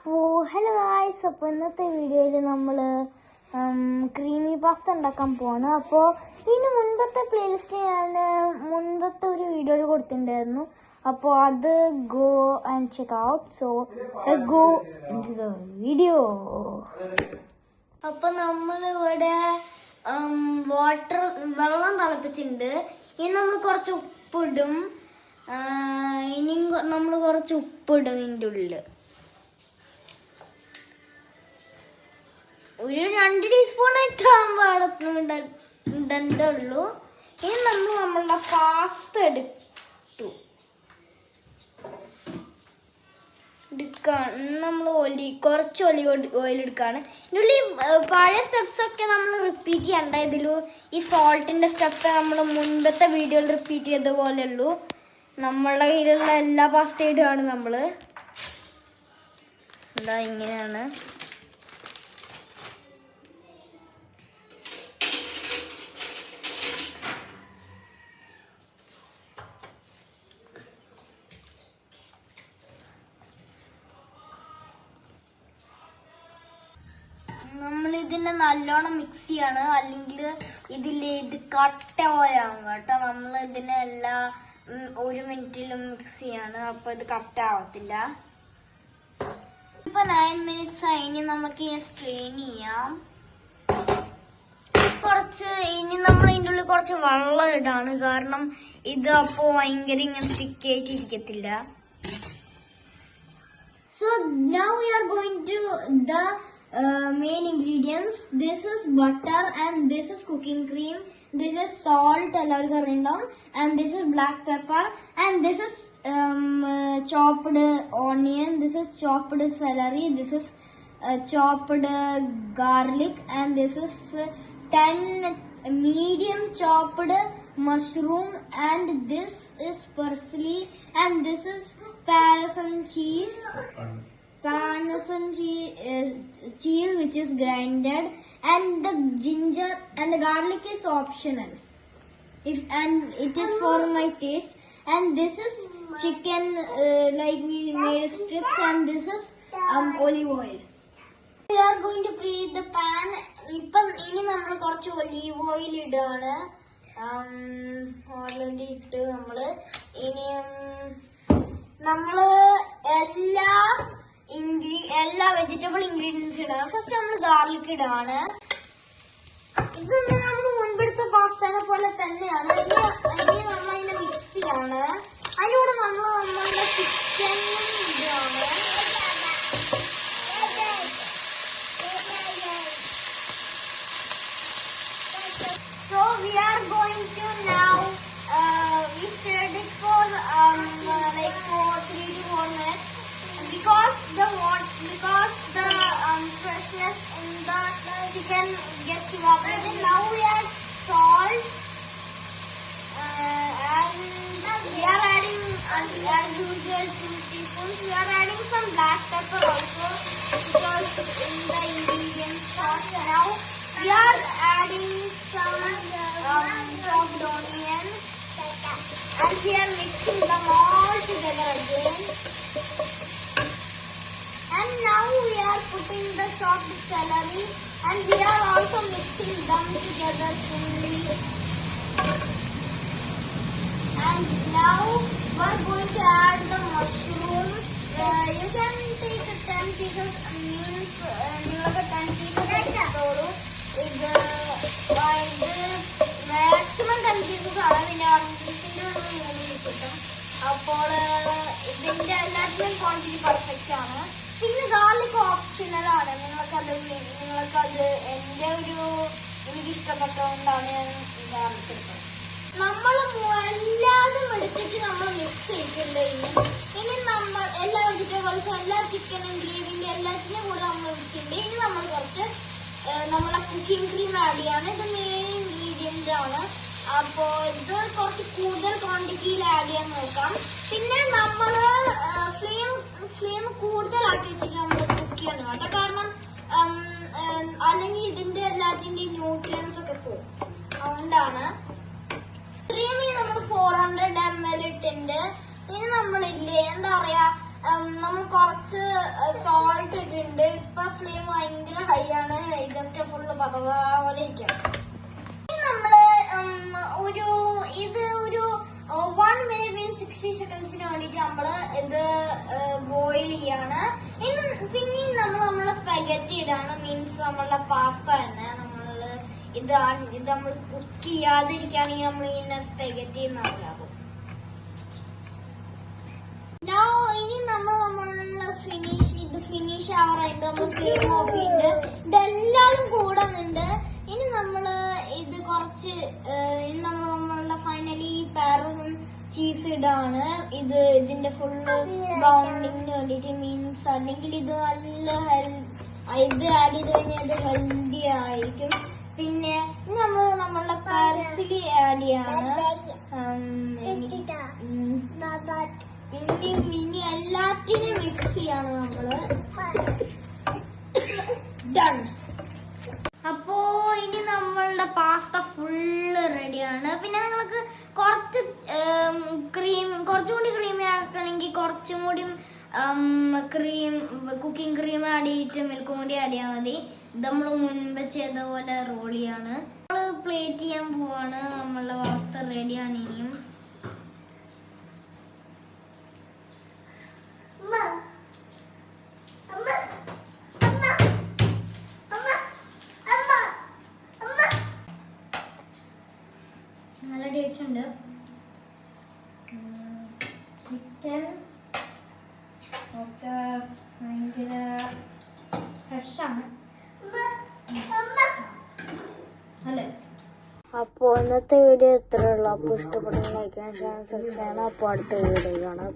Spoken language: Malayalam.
അപ്പോൾ ഹലോ ഗായ്സ്, അപ്പോൾ ഇന്നത്തെ വീഡിയോയിൽ നമ്മൾ ക്രീമി പാസ്ത ഉണ്ടാക്കാൻ പോവാണ്. അപ്പോൾ ഇതിന് മുൻപത്തെ പ്ലേലിസ്റ്റ് ഞാൻ മുൻപത്തെ ഒരു വീഡിയോയിൽ കൊടുത്തിട്ടുണ്ടായിരുന്നു. അപ്പോൾ അത് go and check out. So let's go into the video. അപ്പോൾ നമ്മളിവിടെ വെള്ളം തിളപ്പിച്ചിട്ടുണ്ട്. ഇനി നമ്മൾ കുറച്ച് ഉപ്പിടും. ഇനി നമ്മൾ കുറച്ച് ഉപ്പിടും ഇതിൻ്റെ ഉള്ളിൽ. ഒരു 2 ടീസ്പൂൺ ഇട്ടാകുമ്പോൾ ഇടണ്ടുള്ളൂ. ഇനി നമ്മൾ നമ്മളുടെ പാസ്ത എടുക്കാൻ നമ്മൾ കുറച്ച് ഓയിൽ എടുക്കുകയാണ്. ഇതിനുള്ളിൽ പഴയ സ്റ്റെപ്സൊക്കെ നമ്മൾ റിപ്പീറ്റ് ചെയ്യണ്ട. ഇതിൽ ഈ സോൾട്ടിൻ്റെ സ്റ്റെപ്പ് നമ്മൾ മുൻപത്തെ വീഡിയോയിൽ റിപ്പീറ്റ് ചെയ്ത പോലെ ഉള്ളൂ. നമ്മളുടെ കയ്യിലുള്ള എല്ലാ പാസ്ത ഇടുകയാണ് നമ്മൾ. എന്താ ഇങ്ങനെയാണ്. നമ്മളിതിനെ നല്ലോണം മിക്സ് ചെയ്യാണ്, അല്ലെങ്കിൽ ഇത് കട്ട പോലെയാവും കേട്ടോ. നമ്മൾ ഇതിനെ എല്ലാ 1 മിനിറ്റിലും മിക്സ് ചെയ്യാണ്, അപ്പൊ ഇത് കട്ട ആവത്തില്ല. ഇപ്പൊ 9 മിനിറ്റ്സ് ആയി. നമുക്ക് ഇതിനെ സ്ട്രെയിൻ ചെയ്യാം. ഇനി നമ്മൾ ഇതിൻ്റെ ഉള്ളിൽ കുറച്ച് വെള്ളം ഇടാണ്, കാരണം ഇത് അപ്പോ ഭയങ്കര ഇങ്ങനെ തിക്കായിട്ടിരിക്കത്തില്ല. So now we are going to the main ingredients. This is butter and this is cooking cream. This is salt, and this is black pepper, and this is chopped onion. This is chopped celery. This is chopped garlic, and this is 10 medium chopped mushroom, and this is parsley, and this is Parmesan cheese which is grinded, and the ginger and the garlic is optional, and it is for my taste. And this is chicken, like we made strips, and this is olive oil. We are going to preheat the pan. ഇനി നമ്മൾ കുറച്ച് ഒലീവ് ഓയിൽ ഇടാണ്. ഓൾറെഡി ഇട്ട് നമ്മള് എല്ലാ വെജിറ്റബിൾ ഇൻഗ്രീഡിയൻസ് ഇടാണ്. ഫസ്റ്റ് നമ്മൾ ഗാർലിക് ഇടാണ്. ഇത് നമ്മൾ മുൻപെടുത്ത പാസ്തനെ പോലെ തന്നെയാണ്. ഇനി നമ്മൾ അതിനെ മിക്സ് ചെയ്യാണ്. അതിലൂടെ നമ്മൾ നമ്മളുടെ chicken ഇടാണ്. So we are going to now we stirred it for like 3 to 4 minutes because the freshness in the chicken gets evaporated. Now we add salt, and we are adding as usual 2 teaspoons. We are adding some black pepper also because in the ingredients sauce. Now we are adding some chopped onion, and we are mixing them all together again. And now we are putting the chopped celery, and we are also mixing them together fully. And now we are going to add the mushroom. You can take 10 pieces, means 10 pieces എടുത്തോളൂ. ഇത് മാക്സിമം 10 പീസസ് ആണ്. പിന്നെ 3 കിട്ടും. അപ്പോൾ ഇതിന്റെ എല്ലാത്തിനും ക്വാണ്ടിറ്റി പെർഫെക്റ്റ് ആണ്. പിന്നെ ഗാർലിക് ഓപ്ഷണൽ ആണ്. നിങ്ങൾക്കത് എനിക്ക് ഇഷ്ടപ്പെട്ടതുകൊണ്ടാണ് ഞാൻ ഗാർലിക് എടുത്തത്. നമ്മൾ എല്ലാതും എടുത്തിട്ട് നമ്മൾ മിക്സ് ചെയ്തിട്ടുണ്ട്. ഇനി നമ്മൾ എല്ലാ വെജിറ്റബിൾസും എല്ലാ ചിക്കൻ ഗ്രേവിന്റെ എല്ലാത്തിനും കൂടെ നമ്മൾ വെച്ചിട്ടുണ്ട്. ഇനി നമ്മൾ കുറച്ച് നമ്മളെ കുക്കിംഗ് ക്രീം ആഡ് ചെയ്യാണ്. ഇത് മെയിൻ ഇൻഗ്രീഡിയന്റ് ആണ്. അപ്പോ ഇത് കുറച്ച് കൂടുതൽ ക്വാണ്ടിറ്റിയിൽ ആഡ് ചെയ്യാൻ നോക്കാം. പിന്നെ നമ്മള് ഫ്ലെയിം കൂടുതലാക്കി വെച്ചിട്ട് നമ്മൾ കുക്ക് ചെയ്യണം കേട്ടോ. കാരണം അല്ലെങ്കിൽ ഇതിന്റെ എല്ലാത്തിന്റെയും ന്യൂട്രിയൻസ് ഒക്കെ പോകും. അതുകൊണ്ടാണ് ക്രീമി നമ്മൾ 400 ml ഇട്ടുണ്ട്. ഇനി നമ്മളില്ലേ എന്താ പറയാ നമ്മൾ കുറച്ച് സോൾട്ട് ഇട്ടിട്ടുണ്ട്. ഇപ്പൊ ഫ്ലെയിം ഭയങ്കര ഹൈ ആണ്. ഇതൊക്കെ ഫുള്ള് പതപോലെ ഇരിക്കണം. നമ്മള് ഒരു 1 minute 60 secondsന് വേണ്ടിട്ട് നമ്മള് ഇത് ബോയിൽ ചെയ്യാണ്. പിന്നെയും നമ്മളെ സ്പെഗറ്റി ഇടാണ്. മീൻസ് നമ്മളുടെ പാസ്ത തന്നെ നമ്മള് ഇത് നമ്മൾ കുക്ക് ചെയ്യാതിരിക്കുകയാണെങ്കിൽ നമ്മൾ ഇങ്ങനെ സ്പെഗറ്റി എന്നാകും. ഇനി നമ്മളുടെ ഫിനിഷ് ആവാറായിട്ട് നമ്മൾ ഫ്ലെയിം ഓഫ് ചെയ്തിട്ട് ഇതെല്ലാം കൂടുന്നുണ്ട്. ഇനി നമ്മള് ഇത് കുറച്ച് നമ്മളുടെ ഫൈനലി പാരസും ചീസ് ഇടാണ്. ഇതിന്റെ ഫുള്ള് ബൗണ്ടിങ്ങിന് വേണ്ടിട്ട്. മീൻസ് അല്ലെങ്കിൽ ഇത് നല്ല ഇത് ആഡ് ചെയ്ത് കഴിഞ്ഞാൽ ഇത് ഹെൽത്തി ആയിരിക്കും. പിന്നെ നമ്മളുടെ പാരസിലി ആഡ് ചെയ്യാണ്. ഇനി എല്ലാത്തിനും മിക്സ് ചെയ്യാണ് നമ്മള്. ഡൺ. അപ്പോ ഇനി നമ്മളുടെ പാസ്ത ഫുള്ള് റെഡിയാണ്. പിന്നെ നിങ്ങൾക്ക് കുറച്ചുകൂടി ക്രീമി ആക്കണമെങ്കിൽ കുറച്ചും കൂടി കുക്കിംഗ് ക്രീം ആഡ് ചെയ്തിട്ട് മിൽക്കും കൂടി ആഡ് ചെയ്യാൻ മതി. ഇത് നമ്മൾ മുൻപ് ചെയ്ത പോലെ റോൾ ചെയ്യാണ്. നമ്മൾ പ്ലേറ്റ് ചെയ്യാൻ പോവാണ്. നമ്മളുടെ പാസ്ത റെഡിയാണ്. ഇനിയും നല്ല ടേസ്റ്റ് ഉണ്ട്. ചിക്കൻ ഒക്കെ ഭയങ്കര ഫ്രഷാണ് അല്ലേ. അപ്പോൾ ഇന്നത്തെ വീഡിയോ ഇത്രയേ ഉള്ളൂ. അപ്പോൾ ഇഷ്ടപ്പെടുന്ന ലൈക്ക് ചെയ്യാൻ, ഷെയർ, സബ്സ്ക്രൈബ് ചെയ്യണം. അപ്പോൾ അടുത്ത വീഡിയോ കാണാം.